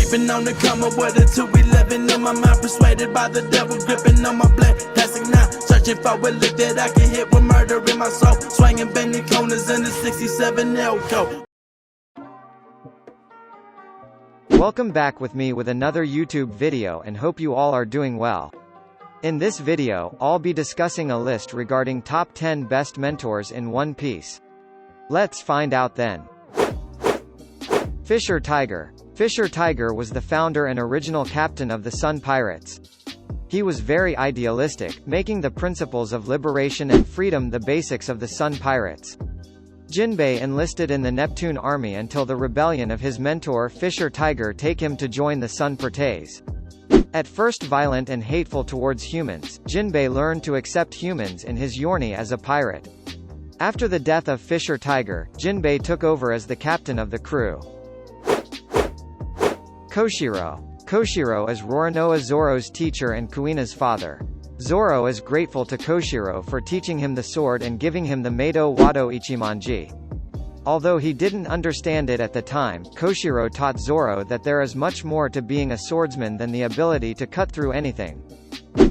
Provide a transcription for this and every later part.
Creeping on the come up with a 211 in my mind, persuaded by the devil, gripping on my black plastic now. Searching for a lick that I can hit with murder in my soul. Swinging bending corners in the 67 Elko. Welcome back with me with another YouTube video and hope you all are doing well. In this video, I'll be discussing a list regarding top 10 best mentors in One Piece. Let's find out then. Fisher Tiger. Fisher Tiger was the founder and original captain of the Sun Pirates. He was very idealistic, making the principles of liberation and freedom the basics of the Sun Pirates. Jinbei enlisted in the Neptune army until the rebellion of his mentor Fisher Tiger take him to join the Sun Pirates. At first violent and hateful towards humans, Jinbei learned to accept humans in his journey as a pirate. After the death of Fisher Tiger, Jinbei took over as the captain of the crew. Koshiro. Koshiro is Roronoa Zoro's teacher and Kuina's father. Zoro is grateful to Koshiro for teaching him the sword and giving him the Meido Wado Ichimonji. Although he didn't understand it at the time, Koshiro taught Zoro that there is much more to being a swordsman than the ability to cut through anything.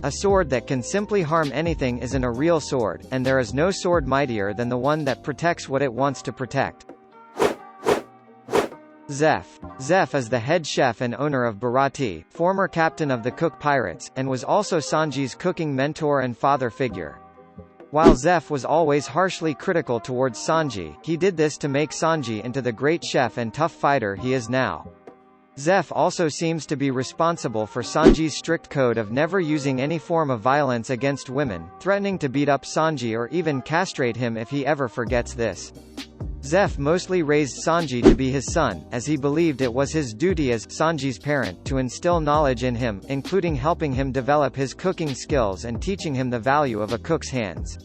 A sword that can simply harm anything isn't a real sword, and there is no sword mightier than the one that protects what it wants to protect. Zeff. Zeff is the head chef and owner of Baratie, former captain of the Cook Pirates, and was also Sanji's cooking mentor and father figure. While Zeff was always harshly critical towards Sanji, he did this to make Sanji into the great chef and tough fighter he is now. Zeff also seems to be responsible for Sanji's strict code of never using any form of violence against women, threatening to beat up Sanji or even castrate him if he ever forgets this. Zeff mostly raised Sanji to be his son, as he believed it was his duty as Sanji's parent to instill knowledge in him, including helping him develop his cooking skills and teaching him the value of a cook's hands.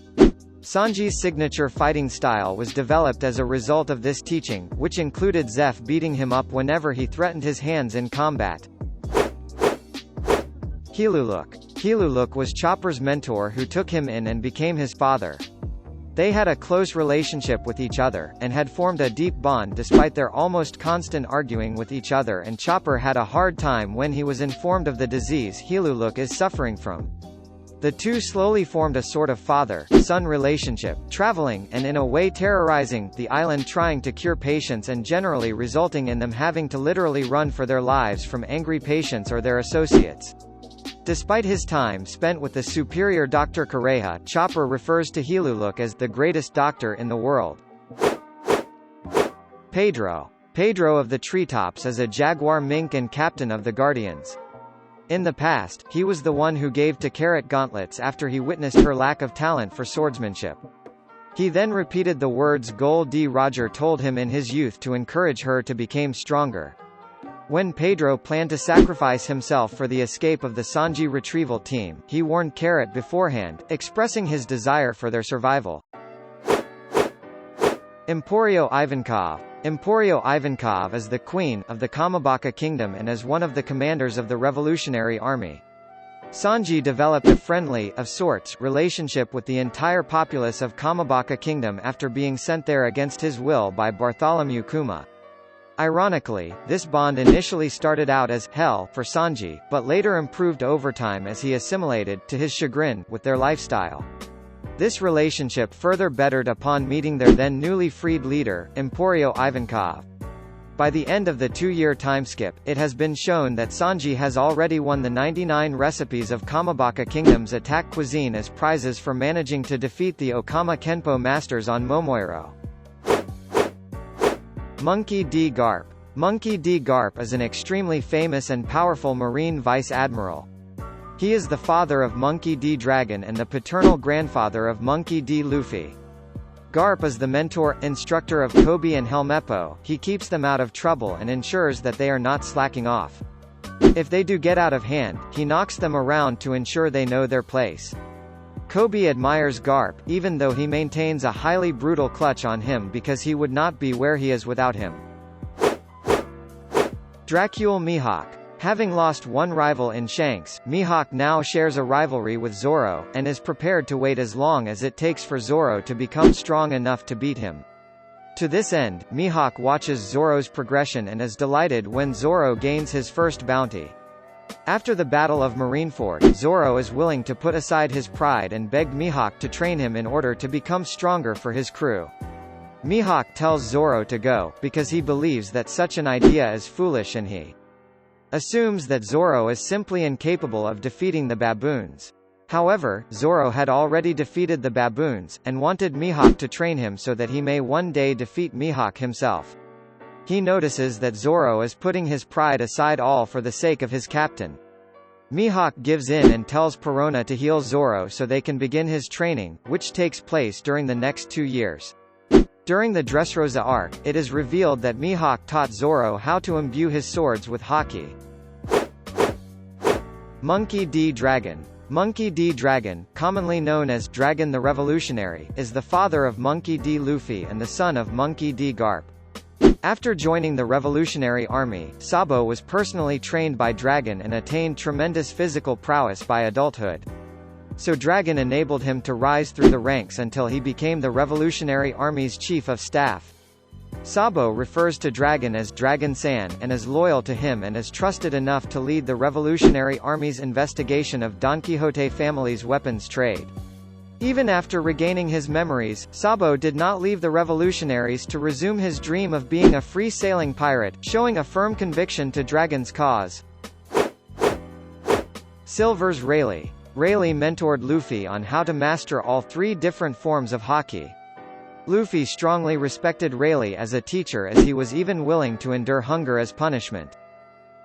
Sanji's signature fighting style was developed as a result of this teaching, which included Zeff beating him up whenever he threatened his hands in combat. Hiluluk. Hiluluk was Chopper's mentor who took him in and became his father. They had a close relationship with each other, and had formed a deep bond despite their almost constant arguing with each other, and Chopper had a hard time when he was informed of the disease Hiluluk is suffering from. The two slowly formed a sort of father-son relationship, traveling, and in a way terrorizing, the island trying to cure patients and generally resulting in them having to literally run for their lives from angry patients or their associates. Despite his time spent with the superior Dr. Kureha, Chopper refers to Hiluluk as the greatest doctor in the world. Pedro. Pedro of the Treetops is a jaguar mink and captain of the Guardians. In the past, he was the one who gave to Carrot gauntlets after he witnessed her lack of talent for swordsmanship. He then repeated the words Gol D. Roger told him in his youth to encourage her to become stronger. When Pedro planned to sacrifice himself for the escape of the Sanji retrieval team, he warned Carrot beforehand, expressing his desire for their survival. Emporio Ivankov. Emporio Ivankov is the queen of the Kamabaka Kingdom and is one of the commanders of the Revolutionary Army. Sanji developed a friendly, of sorts, relationship with the entire populace of Kamabaka Kingdom after being sent there against his will by Bartholomew Kuma. Ironically, this bond initially started out as hell for Sanji, but later improved over time as he assimilated, to his chagrin, with their lifestyle. This relationship further bettered upon meeting their then newly freed leader, Emporio Ivankov. By the end of the 2-year timeskip, it has been shown that Sanji has already won the 99 recipes of Kamabaka Kingdom's attack cuisine as prizes for managing to defeat the Okama Kenpo masters on Momoiro. Monkey D Garp. Monkey D Garp is an extremely famous and powerful marine vice-admiral. He is the father of Monkey D Dragon and the paternal grandfather of Monkey D Luffy. Garp is the mentor-instructor of Kobe and Helmeppo. He keeps them out of trouble and ensures that they are not slacking off. If they do get out of hand, he knocks them around to ensure they know their place. Kobe admires Garp, even though he maintains a highly brutal clutch on him because he would not be where he is without him. Dracule Mihawk. Having lost one rival in Shanks, Mihawk now shares a rivalry with Zoro, and is prepared to wait as long as it takes for Zoro to become strong enough to beat him. To this end, Mihawk watches Zoro's progression and is delighted when Zoro gains his first bounty. After the Battle of Marineford, Zoro is willing to put aside his pride and begged Mihawk to train him in order to become stronger for his crew. Mihawk tells Zoro to go, because he believes that such an idea is foolish and he assumes that Zoro is simply incapable of defeating the baboons. However, Zoro had already defeated the baboons, and wanted Mihawk to train him so that he may one day defeat Mihawk himself. He notices that Zoro is putting his pride aside all for the sake of his captain. Mihawk gives in and tells Perona to heal Zoro so they can begin his training, which takes place during the next 2 years. During the Dressrosa arc, it is revealed that Mihawk taught Zoro how to imbue his swords with haki. Monkey D. Dragon. Monkey D. Dragon, commonly known as Dragon the Revolutionary, is the father of Monkey D. Luffy and the son of Monkey D. Garp. After joining the Revolutionary Army, Sabo was personally trained by Dragon and attained tremendous physical prowess by adulthood. So Dragon enabled him to rise through the ranks until he became the Revolutionary Army's chief of staff. Sabo refers to Dragon as Dragon-san, and is loyal to him and is trusted enough to lead the Revolutionary Army's investigation of Don Quixote family's weapons trade. Even after regaining his memories, Sabo did not leave the revolutionaries to resume his dream of being a free-sailing pirate, showing a firm conviction to Dragon's cause. Silver's Rayleigh. Rayleigh mentored Luffy on how to master all 3 different forms of haki. Luffy strongly respected Rayleigh as a teacher, as he was even willing to endure hunger as punishment.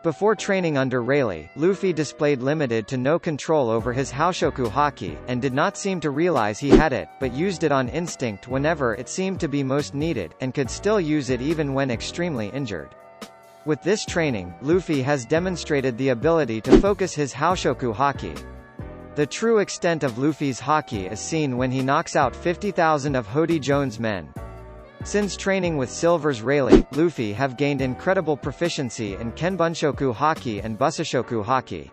Before training under Rayleigh, Luffy displayed limited to no control over his Haoshoku haki, and did not seem to realize he had it, but used it on instinct whenever it seemed to be most needed, and could still use it even when extremely injured. With this training, Luffy has demonstrated the ability to focus his Haoshoku haki. The true extent of Luffy's haki is seen when he knocks out 50,000 of Hody Jones' men. Since training with Silver's Rayleigh, Luffy have gained incredible proficiency in Kenbunshoku haki and Busashoku haki.